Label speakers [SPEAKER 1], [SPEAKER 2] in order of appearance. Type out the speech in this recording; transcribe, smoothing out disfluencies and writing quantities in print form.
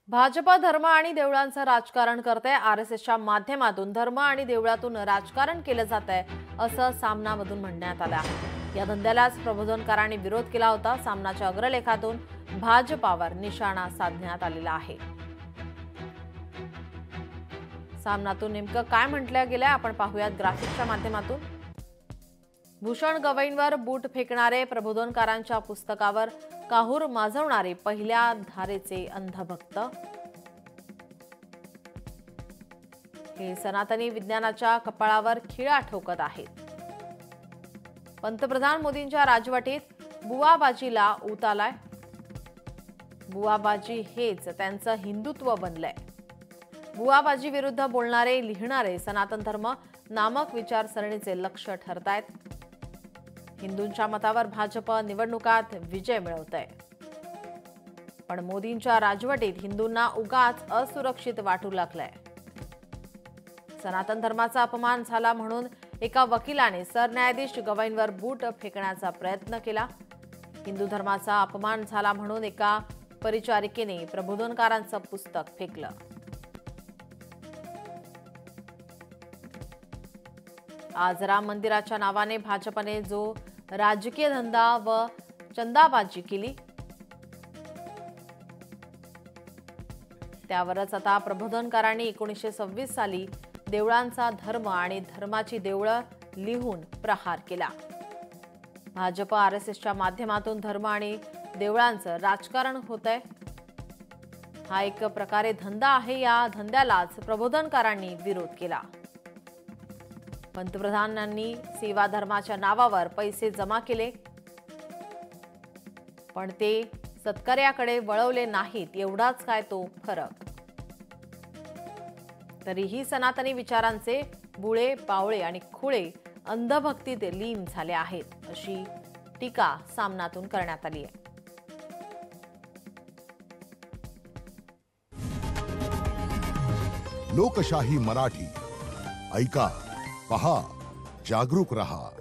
[SPEAKER 1] भाजप धर्म आणि देवळांचं राजकारण करते। आरएसएसच्या माध्यमातून धर्म आणि देवळातून राजकारण केलं जातंय असं सामनामधून म्हणण्यात आलं आहे। या धंद्यालाच प्रबोधनकारांनी विरोध केला होता। सामनाच्या अग्रलेखातून भाजपावर निशाणा साधण्यात आलेला आहे। सामनातून नेमकं काय म्हटलं गेलंय आपण पाहूयात ग्राफिकच्या माध्यमातून। भूषण गवईंवर बूट फेकणारे प्रबोधनकारांच्या पुस्तकावर काहूर माजवणारे पहिल्या धारेचे अंधभक्त। हे सनातनी विज्ञानाच्या कपाळावर खिळा ठोकत आहेत। पंतप्रधान मोदींच्या राजवटीत बुवाबाजीला ऊत आलाय। बुवाबाजी हेच त्यांचं हिंदुत्व बनलंय। बुवाबाजी विरुद्ध बोलणारे लिहिणारे सनातन धर्म नामक विचारसरणीचे लक्ष्य ठरतायत। हिंदूंच्या मतावर भाजप निवडणुकात विजय मिळवतंय, पण मोदींच्या राजवटीत हिंदूंना उगाच असुरक्षित वाटू लागलंय। सनातन धर्माचा अपमान झाला म्हणून एका वकिलाने सरन्यायाधीश गवईंवर बूट फेकण्याचा प्रयत्न केला। हिंदू धर्माचा अपमान झाला म्हणून एका परिचारिकेने प्रबोधनकारांचं पुस्तक फेकलं। आज राम मंदिराच्या नावाने भाजपने जो राजकीय धंदा व चंदाबाजी केली त्यावरच आता प्रबोधनकारांनी 1926 साली देवळांचा धर्म आणि धर्माची देवळं लिहून प्रहार केला। भाजप आरएसएसच्या माध्यमातून धर्म आणि देवळांचं राजकारण होतंय। हा एक प्रकारे धंदा आहे। या धंद्यालाच प्रबोधनकारांनी विरोध केला। पंतप्रधानांनी सेवा धर्माच्या नावावर पैसे जमा केले, पण ते सत्कार्याकडे वळवले नाहीत, एवढाच काय तो फरक। तरीही सनातनी विचारांचे बुळे बावळे आणि खुळे अंधभक्तीत लीन झाले आहेत, अशी टीका सामनातून करण्यात आली आहे।
[SPEAKER 2] लोकशाही मराठी ऐका, पहा, जागरूक रहा।